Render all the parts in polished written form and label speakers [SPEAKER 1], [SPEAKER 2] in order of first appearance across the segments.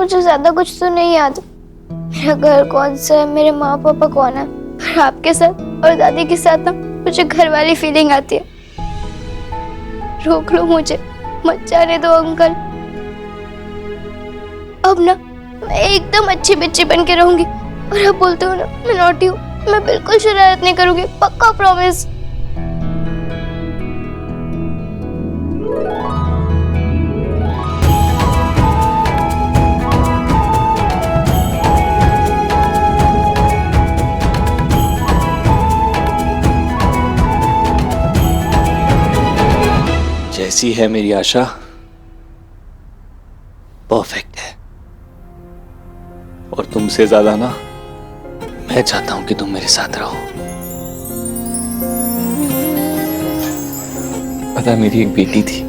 [SPEAKER 1] मुझे ज्यादा कुछ तो नहीं याद। मेरा घर कौन सा है, मेरे माँ पापा कौन है, पर आपके साथ और दादी के साथ ना मुझे घर वाली फीलिंग आती है। रोक लो मुझे, मत जाने दो अंकल। अब ना मैं एकदम अच्छी बच्ची बन के रहूंगी। और अब बोलते हो ना मैं नॉटी हूँ, मैं बिल्कुल शरारत नहीं करूंगी, पक्का प्रॉमिस।
[SPEAKER 2] जैसी है मेरी आशा परफेक्ट है, और तुमसे ज्यादा ना मैं चाहता हूं कि तुम मेरे साथ रहो। पता है, मेरी एक बेटी थी,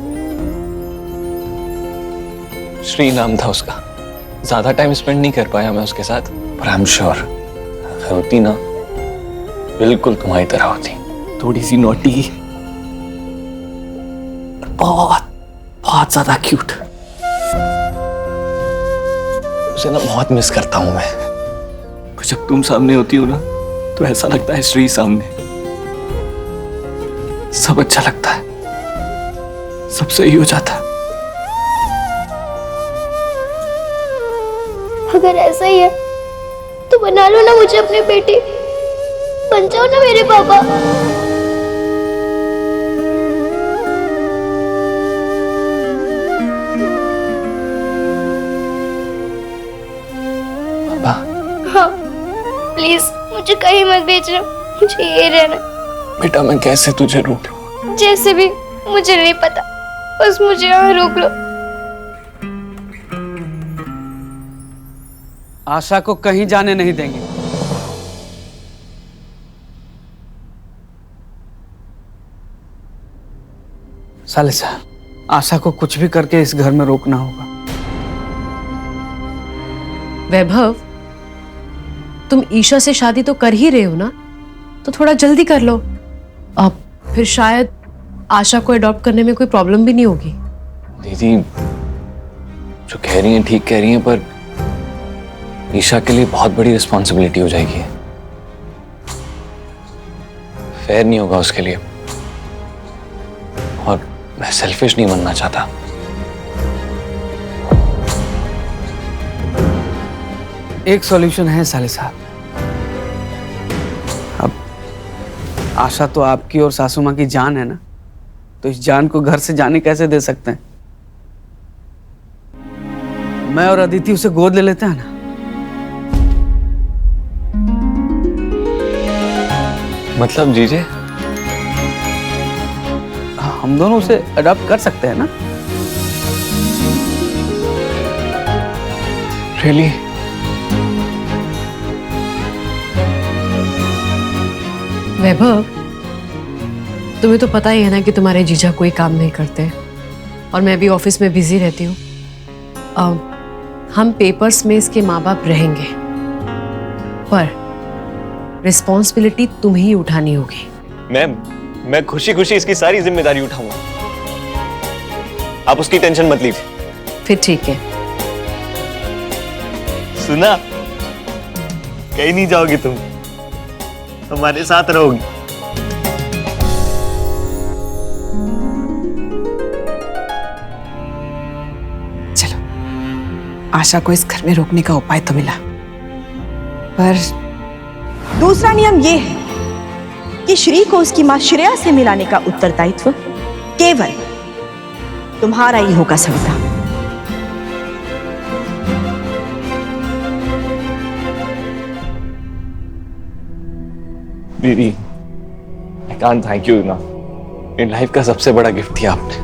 [SPEAKER 2] श्री नाम था उसका। ज्यादा टाइम स्पेंड नहीं कर पाया मैं उसके साथ, पर आई एम श्योर अगर होती ना बिल्कुल तुम्हारी तरह होती। थोड़ी सी नॉटी, बहुत बहुत ज्यादा क्यूट। उसे ना बहुत मिस करता हूं मैं। जब तुम सामने होती हो ना तो ऐसा लगता है श्री सामने। सब अच्छा लगता है, सब सही हो जाता है।
[SPEAKER 1] अगर ऐसा ही है तो बना लो ना मुझे अपनी बेटी, बन जाओ ना मेरे पापा।
[SPEAKER 2] पापा,
[SPEAKER 1] हाँ प्लीज मुझे कहीं मत भेजना, मुझे ये रहना।
[SPEAKER 2] बेटा मैं कैसे तुझे रोकूं?
[SPEAKER 1] जैसे भी, मुझे नहीं पता, बस मुझे यहाँ रोक लो।
[SPEAKER 3] आशा को कहीं जाने नहीं देंगे। सालिसा, आशा को कुछ भी करके इस घर में रोकना होगा।
[SPEAKER 4] वैभव, तुम ईशा से शादी तो कर ही रहे हो ना, तो थोड़ा जल्दी कर लो। अब फिर शायद आशा को अडॉप्ट करने में कोई प्रॉब्लम भी नहीं होगी।
[SPEAKER 2] दीदी जो कह रही हैं ठीक कह रही हैं, पर ईशा के लिए बहुत बड़ी रिस्पॉन्सिबिलिटी हो जाएगी। फेयर नहीं होगा उसके लिए, और मैं सेल्फिश नहीं बनना चाहता।
[SPEAKER 3] एक सॉल्यूशन है सालिसा। अब आशा तो आपकी और सासू माँ की जान है ना, तो इस जान को घर से जाने कैसे दे सकते हैं? मैं और अदिति उसे गोद ले लेते हैं ना।
[SPEAKER 2] मतलब जीजे?
[SPEAKER 3] हम दोनों उसे अडॉप्ट कर सकते हैं ना।
[SPEAKER 2] रियली?
[SPEAKER 4] वैभव, तुम्हें तो पता ही है ना कि तुम्हारे जीजा कोई काम नहीं करते, और मैं भी ऑफिस में बिजी रहती हूँ। हम पेपर्स में इसके माँ बाप रहेंगे, पर रिस्पॉन्सिबिलिटी तुम्हें ही उठानी होगी।
[SPEAKER 2] मैं खुशी खुशी इसकी सारी जिम्मेदारी उठाऊंगा, आप उसकी टेंशन मत लीजिए।
[SPEAKER 4] फिर ठीक है।
[SPEAKER 2] सुना, कहीं नहीं जाओगी तुम, हमारे साथ रहोगी।
[SPEAKER 5] चलो, आशा को इस घर में रोकने का उपाय तो मिला, पर दूसरा नियम यह है कि श्री को उसकी मां श्रेया से मिलाने का उत्तरदायित्व केवल तुम्हारा ही होगा सविता।
[SPEAKER 2] दीदी, I can't thank you enough. In life का सबसे बड़ा गिफ्ट दिया आपने।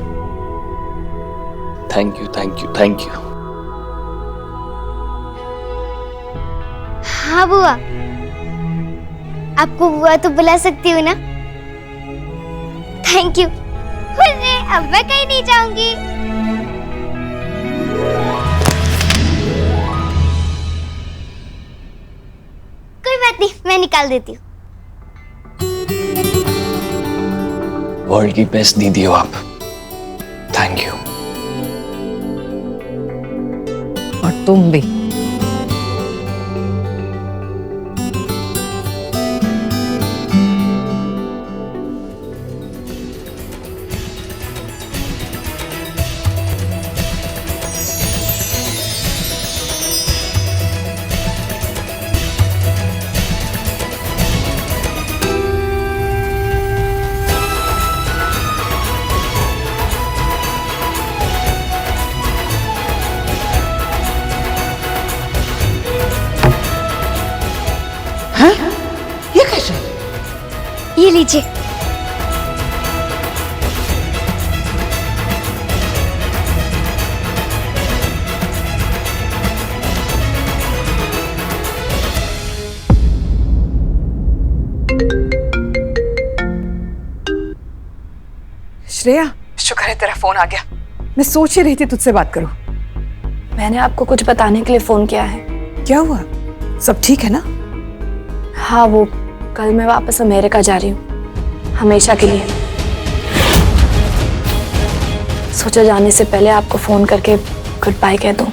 [SPEAKER 2] Thank you, thank you, thank you.
[SPEAKER 1] हाँ बुआ, आपको बुआ तो बुला सकती हूँ ना? Thank you. अरे अब मैं कहीं नहीं जाऊंगी। कोई बात नहीं, मैं निकाल देती हूँ।
[SPEAKER 2] वर्ल्ड की बेस्ट दीदी हो आप, थैंक यू।
[SPEAKER 3] और
[SPEAKER 4] तुम भी।
[SPEAKER 5] ये कैसे?
[SPEAKER 1] ये लीजिए।
[SPEAKER 5] श्रेया, शुक्र है तेरा फोन आ गया। मैं सोच ही रही थी तुझसे बात करूं।
[SPEAKER 6] मैंने आपको कुछ बताने के लिए फोन किया है।
[SPEAKER 5] क्या हुआ? सब ठीक है ना?
[SPEAKER 6] हाँ, वो कल मैं वापस अमेरिका जा रही हूँ, हमेशा के लिए। सोचा जाने से पहले आपको फोन करके गुड बाय कह दूं।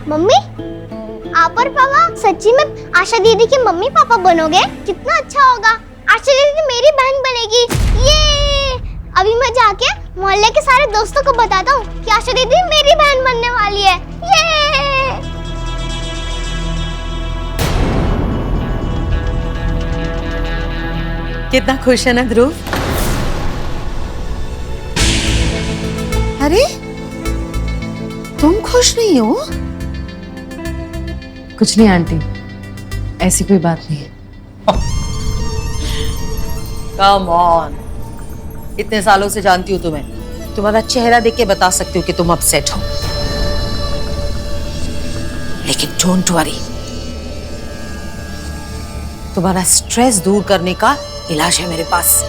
[SPEAKER 1] मम्मी, आप और पापा सच्ची में आशा दीदी के मम्मी पापा बनोगे? कितना अच्छा होगा। आशा दीदी मेरी बहन बनेगी। ये अभी मैं जाके मोहल्ले के सारे दोस्तों को बताता हूँ कि आशा दीदी मेरी बहन बनने वाली है। ये
[SPEAKER 7] कितना खुश है ना ध्रुव? अरे तुम खुश नहीं हो?
[SPEAKER 4] कुछ नहीं आंटी, ऐसी कोई बात नहीं है।
[SPEAKER 7] कम ऑन, इतने सालों से जानती हूँ तुम्हें, तुम्हारा चेहरा देख के बता सकती हूँ कि तुम अपसेट हो। लेकिन डोंट वरी, तुम्हारा स्ट्रेस दूर करने का इलाज है मेरे पास।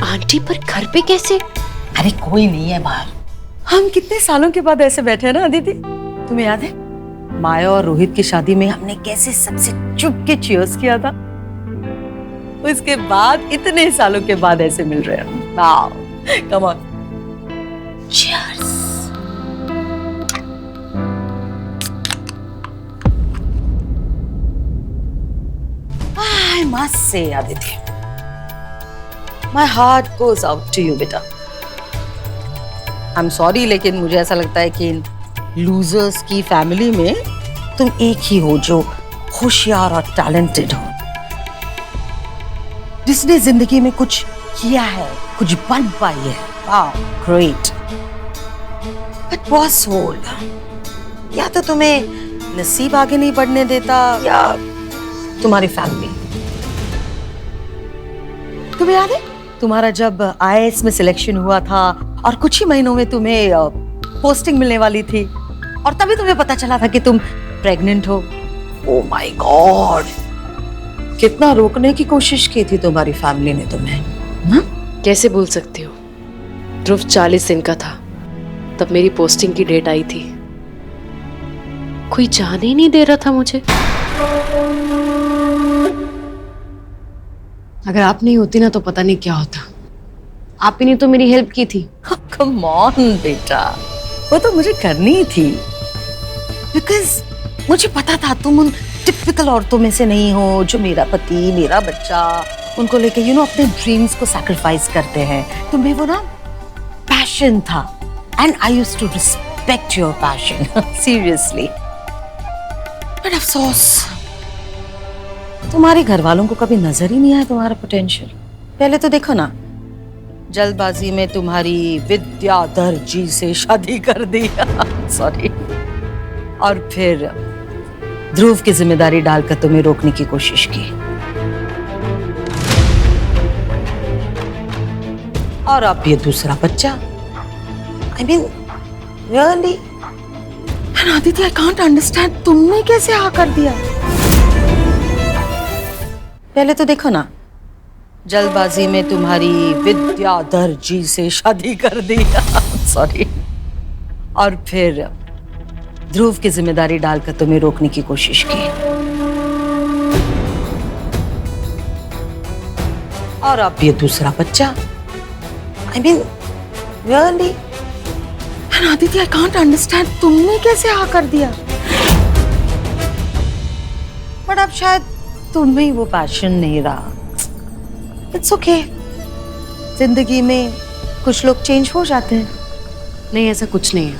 [SPEAKER 4] आंटी, पर घर पे कैसे?
[SPEAKER 7] अरे कोई नहीं है बाहर। हम कितने सालों के बाद ऐसे बैठे हैं ना अदिति। तुम्हें याद है माया और रोहित की शादी में हमने कैसे सबसे चुप के चीयर्स किया था? उसके बाद इतने सालों के बाद ऐसे मिल रहे हैं। Wow, come on, cheers. I must say Aditi, My heart goes out to you, बेटा। I'm sorry, लेकिन मुझे ऐसा लगता है कि इन लूजर्स की फैमिली में तुम एक ही हो जो होशियार और टैलेंटेड हो, जिसने जिंदगी में कुछ किया है, कुछ बन पाई है। वाह, ग्रेट। बट बॉस होल, या तो तुम्हें नसीब आगे नहीं बढ़ने देता या तुम्हारी फैमिली। तुम्हें याद है तुम्हारा जब आईएएस में सिलेक्शन हुआ था और कुछ ही महीनों में तुम्हें पोस्टिंग मिलने वाली थी, और तभी तुम्हें पता चला था कि तुम प्रेग्नेंट हो। ओह माय गॉड, कितना रोकने की कोशिश की थी तुम्हारी फैमिली ने तुम्हें।
[SPEAKER 4] कैसे भूल सकती हो? ध्रुव 40 दिन का था तब मेरी पोस्टिंग की डेट आई थी। कोई जाने ही नहीं दे रहा था मुझे। अगर आप नहीं होती ना तो पता नहीं क्या होता। आप ही ने तो मेरी हेल्प की थी।
[SPEAKER 7] कम ऑन बेटा, वो तो मुझे करनी ही थी, बिकॉज मुझे पता था तुम उन टिपिकल औरतों में से नहीं हो जो मेरा पति, मेरा बच्चा, उनको लेके अपने ड्रीम्स को सैक्रिफाइस करते हैं। तुम्हें वो ना पैशन था, and I used to respect your passion seriously. But अफसोस तुम्हारे घर वालों को कभी नजर ही नहीं आया तुम्हारा पोटेंशियल। पहले तो देखो ना, जल्दबाजी में तुम्हारी विद्याधर जी से शादी कर दी सॉरी, और फिर ध्रुव की जिम्मेदारी डालकर तुम्हें रोकने की कोशिश की, और अब ये दूसरा बच्चा। I mean really, Aditya, I can't understand, तुमने कैसे हाँ कर दिया? पहले तो देखो ना, जल्दबाजी में तुम्हारी विद्याधर जी से शादी कर दी सॉरी, और फिर ध्रुव की जिम्मेदारी डालकर तुम्हें रोकने की कोशिश की, और अब ये दूसरा बच्चा। I mean really, Aditya I can't understand, तुमने कैसे हाँ कर दिया? बट अब शायद तुम्हें ही वो पैशन नहीं रहा। इट्स ओके, जिंदगी में कुछ लोग चेंज हो जाते हैं।
[SPEAKER 4] नहीं, ऐसा कुछ नहीं है।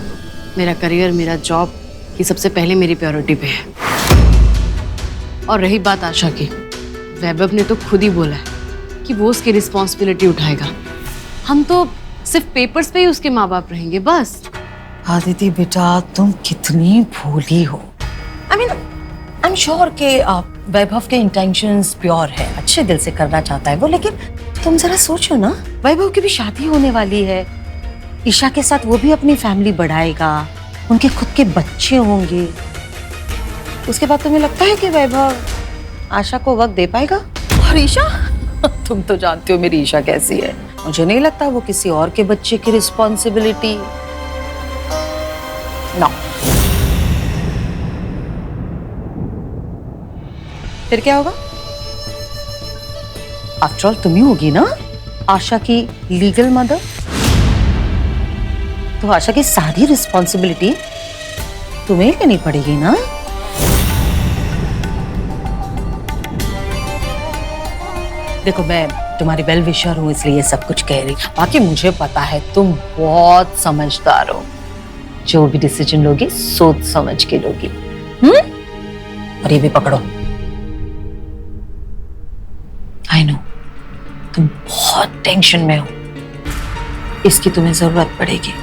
[SPEAKER 4] मेरा करियर, मेरा जॉब, ये सबसे पहले मेरी प्रायोरिटी पे है। और रही बात आशा की, वैभव ने तो खुद ही बोला है कि वो उसकी रिस्पॉन्सिबिलिटी उठाएगा। हम तो सिर्फ पेपर्स पे ही उसके माँ बाप रहेंगे बस।
[SPEAKER 7] आदिति बेटा, तुम कितनी भोली हो। आई एम श्योर के वैभव के इंटेंशंस प्योर है, अच्छे दिल से करना चाहता है वो, लेकिन तुम जरा सोचो ना, वैभव की भी शादी होने वाली है, ईशा के साथ वो भी अपनी फैमिली बढ़ाएगा, उनके खुद के बच्चे होंगे। उसके बाद तुम्हें लगता है कि वैभव आशा को वक्त दे पाएगा? और ईशा तुम तो जानती हो मेरी ईशा कैसी है, मुझे नहीं लगता वो किसी और के बच्चे की रिस्पॉन्सिबिलिटी ना। फिर क्या होगा? आफ्टर ऑल तुम ही होगी ना आशा की लीगल मदर, तो आशा की सारी रिस्पॉन्सिबिलिटी तुम्हें लेनी पड़ेगी ना। देखो, मैं तुम्हारी वेल विशर हूं इसलिए ये सब कुछ कह रही, बाकी मुझे पता है तुम बहुत समझदार हो, जो भी डिसीजन लोगी सोच समझ के लोगी। और ये भी पकड़ो, आई नो तुम बहुत टेंशन में हो, इसकी तुम्हें जरूरत पड़ेगी।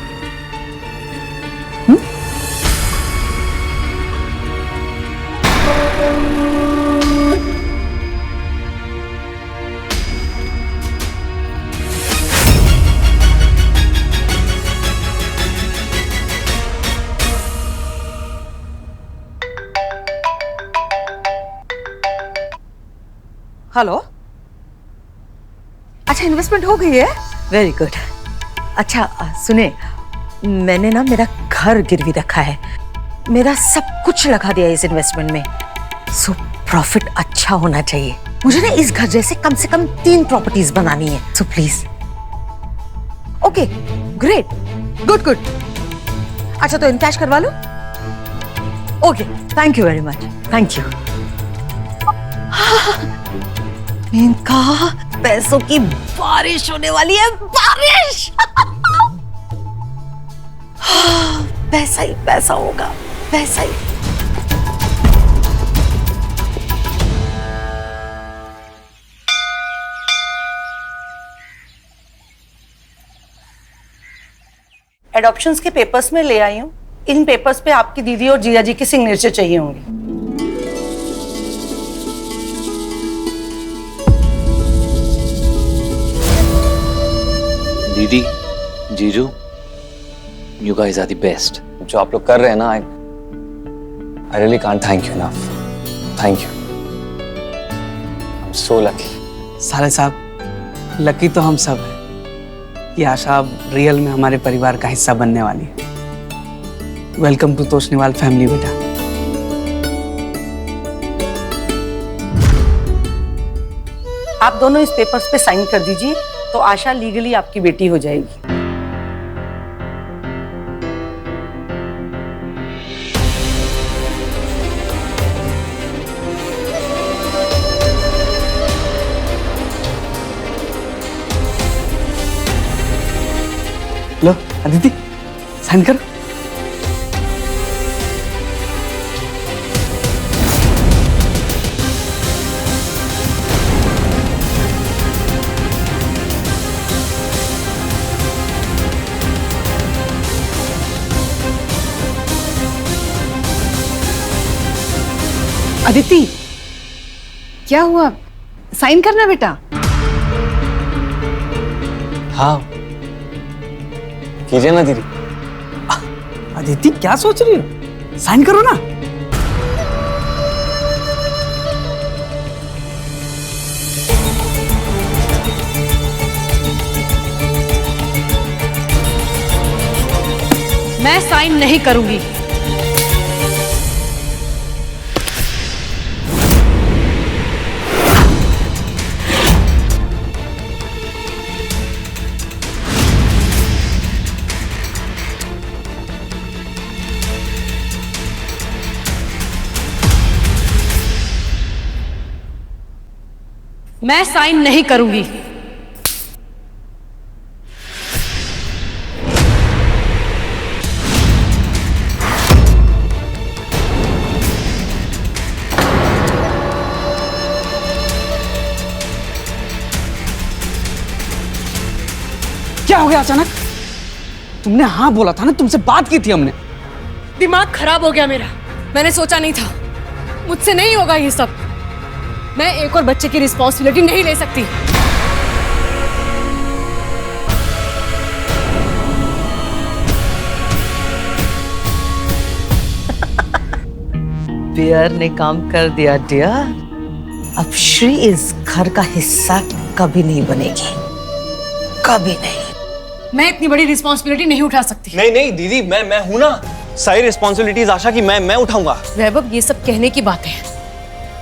[SPEAKER 7] हेलो, अच्छा इन्वेस्टमेंट हो गई है, वेरी गुड। अच्छा सुने, मैंने ना मेरा घर गिरवी रखा है, मेरा सब कुछ लगा दिया इस इन्वेस्टमेंट में, सो प्रॉफिट अच्छा होना चाहिए। मुझे ना इस घर जैसे कम से कम 3 प्रॉपर्टीज बनानी है, so please. Okay great, good good. अच्छा तो इनकैश करवा लो। Okay, thank you very much, thank you. इनका पैसों की बारिश होने वाली है, बारिश। पैसा ही पैसा होगा, पैसा ही। एडॉप्शंस के पेपर्स में ले आई हूँ, इन पेपर्स पे आपकी दीदी और जीजा जी की सिग्नेचर चाहिए होंगे।
[SPEAKER 2] दीदी, जीजू, you guys are the best. जो आप लोग कर रहे हैं ना, I really can't thank you enough. Thank you. I'm so lucky.
[SPEAKER 3] साले साहब, लकी तो हम सब हैं कि आशा अब रियल में हमारे परिवार का हिस्सा बनने वाली है। वेलकम टू तोशनीवाल फैमिली बेटा।
[SPEAKER 7] आप दोनों इस पेपर्स पे साइन कर दीजिए, तो आशा लीगली आपकी बेटी हो जाएगी।
[SPEAKER 3] लो अदिति, साइन करो।
[SPEAKER 5] अदिति, क्या हुआ? साइन करना बेटा।
[SPEAKER 2] हाँ, कीजिए ना दीदी।
[SPEAKER 3] अदिति क्या सोच रही हो? साइन करो ना।
[SPEAKER 4] मैं साइन नहीं करूंगी। मैं साइन नहीं करूंगी।
[SPEAKER 3] क्या हो गया अचानक? तुमने हाँ बोला था ना, तुमसे बात की थी हमने।
[SPEAKER 4] दिमाग खराब हो गया मेरा। मैंने सोचा नहीं था, मुझसे नहीं होगा ये सब। मैं एक और बच्चे की रिस्पॉन्सिबिलिटी नहीं ले सकती।
[SPEAKER 7] बियर ने काम कर दिया डियर। अब श्री इस घर का हिस्सा कभी नहीं बनेगी, कभी नहीं।
[SPEAKER 4] मैं इतनी बड़ी रिस्पॉन्सिबिलिटी नहीं उठा सकती।
[SPEAKER 2] नहीं नहीं दीदी, मैं हूं ना। सारी रिस्पॉन्सिबिलिटीज आशा की मैं उठाऊंगा।
[SPEAKER 4] वैभव, ये सब कहने की बात है।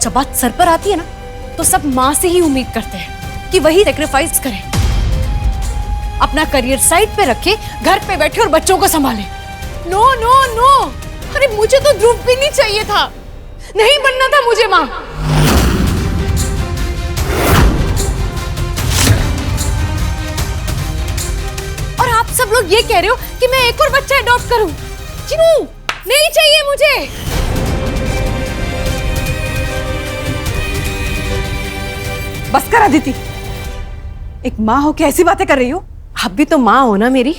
[SPEAKER 4] जब बात सर पर आती है ना, तो सब माँ से ही उम्मीद करते हैं कि वही सैक्रिफाइस करे, अपना करियर साइड पे रखे, घर पे बैठे और बच्चों को संभाले। नो नो नो, अरे मुझे तो ध्रुव भी नहीं चाहिए था, नहीं बनना था मुझे माँ। और आप सब लोग ये कह रहे हो कि मैं एक और बच्चा अडॉप्ट करूं। क्यों? नहीं चाहिए मुझे।
[SPEAKER 5] बस कर अदिति, एक माँ हो के ऐसी बातें कर रही हो?
[SPEAKER 4] आप भी तो माँ हो ना मेरी,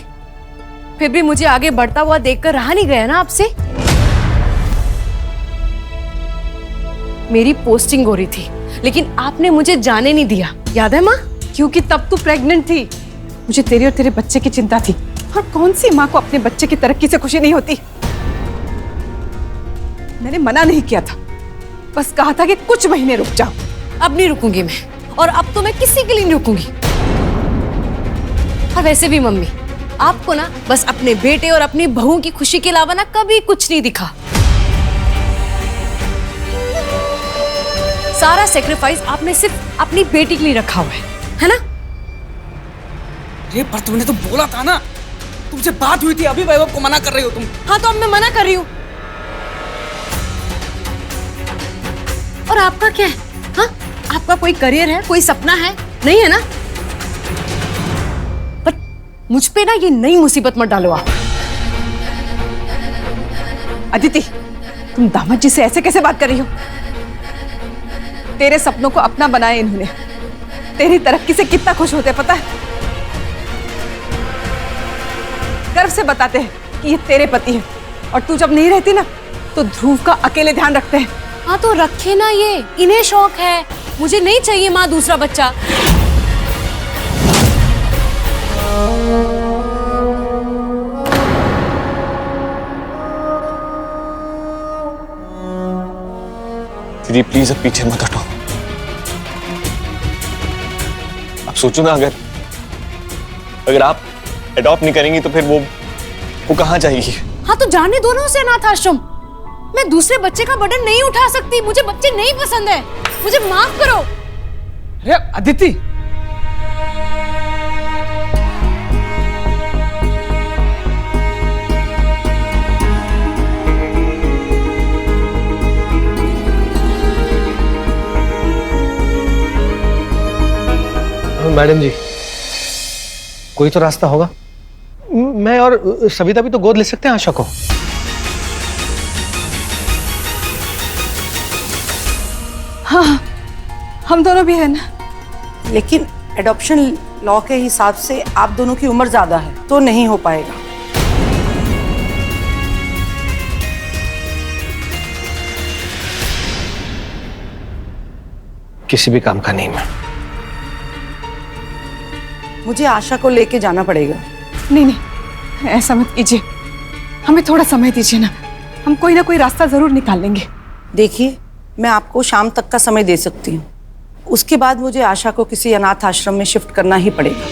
[SPEAKER 4] फिर भी मुझे आगे बढ़ता हुआ देखकर रहा नहीं गया ना आपसे। मेरी पोस्टिंग हो रही थी, लेकिन आपने मुझे जाने नहीं दिया, याद है माँ?
[SPEAKER 5] क्योंकि तब तू प्रेग्नेंट थी। मुझे तेरे और तेरे बच्चे की चिंता थी। और कौन सी माँ को अपने बच्चे की तरक्की से खुशी नहीं होती? मैंने मना नहीं किया था, बस कहा था कि कुछ महीने रुक जाओ।
[SPEAKER 4] अब नहीं रुकूंगी मैं, और अब तो मैं किसी के लिए नहीं रुकूंगी। और वैसे भी मम्मी, आपको ना बस अपने बेटे और अपनी बहू की खुशी के अलावा ना कभी कुछ नहीं दिखा। सारा सेक्रीफाइस आपने सिर्फ अपनी बेटी के लिए रखा हुआ है ना?
[SPEAKER 3] अरे पर तुमने तो बोला था ना, तुमसे बात हुई थी, अभी वैभव को मना कर रही हो तुम।
[SPEAKER 4] हाँ, तो अब मैं मना कर रही हूँ। और आपका क्या है? हाँ, आपका कोई करियर है, कोई सपना है? नहीं है ना? पर मुझ पे ना ये नई मुसीबत मत डालो आप।
[SPEAKER 5] अदिति, तुम दामाद जी से ऐसे कैसे बात कर रही हो? तेरे सपनों को अपना बनाया इन्होंने। तेरी तरक्की से कितना खुश होते हैं पता है? गर्व से बताते हैं कि ये तेरे पति है, और तू जब नहीं रहती ना, तो ध्रुव का अकेले ध्यान रखते हैं।
[SPEAKER 4] हाँ, तो रखे ना, ये इन्हें शौक है। मुझे नहीं चाहिए माँ दूसरा बच्चा।
[SPEAKER 2] दीदी प्लीज अब पीछे मत हटो। अब सोचो ना, अगर आप अडॉप्ट नहीं करेंगी तो फिर वो कहाँ जाएगी?
[SPEAKER 4] हाँ, तो जाने दो ना उसे अनाथ आश्रम। मैं दूसरे बच्चे का बर्डन नहीं उठा सकती। मुझे बच्चे नहीं पसंद है, मुझे माफ करो।
[SPEAKER 3] अरे अदिति,
[SPEAKER 8] मैडम जी, कोई तो रास्ता होगा। मैं और सविता भी तो गोद ले सकते हैं आशा को।
[SPEAKER 5] हाँ, हम दोनों भी है ना।
[SPEAKER 7] लेकिन एडॉप्शन लॉ के हिसाब से आप दोनों की उम्र ज्यादा है, तो नहीं हो पाएगा।
[SPEAKER 8] किसी भी काम का नहीं मैं।
[SPEAKER 7] मुझे आशा को लेके जाना पड़ेगा।
[SPEAKER 5] नहीं नहीं, ऐसा मत कीजिए, हमें थोड़ा समय दीजिए ना, हम कोई ना कोई रास्ता जरूर निकाल लेंगे।
[SPEAKER 7] देखिए, मैं आपको शाम तक का समय दे सकती हूँ, उसके बाद मुझे आशा को किसी अनाथ आश्रम में शिफ्ट करना ही पड़ेगा।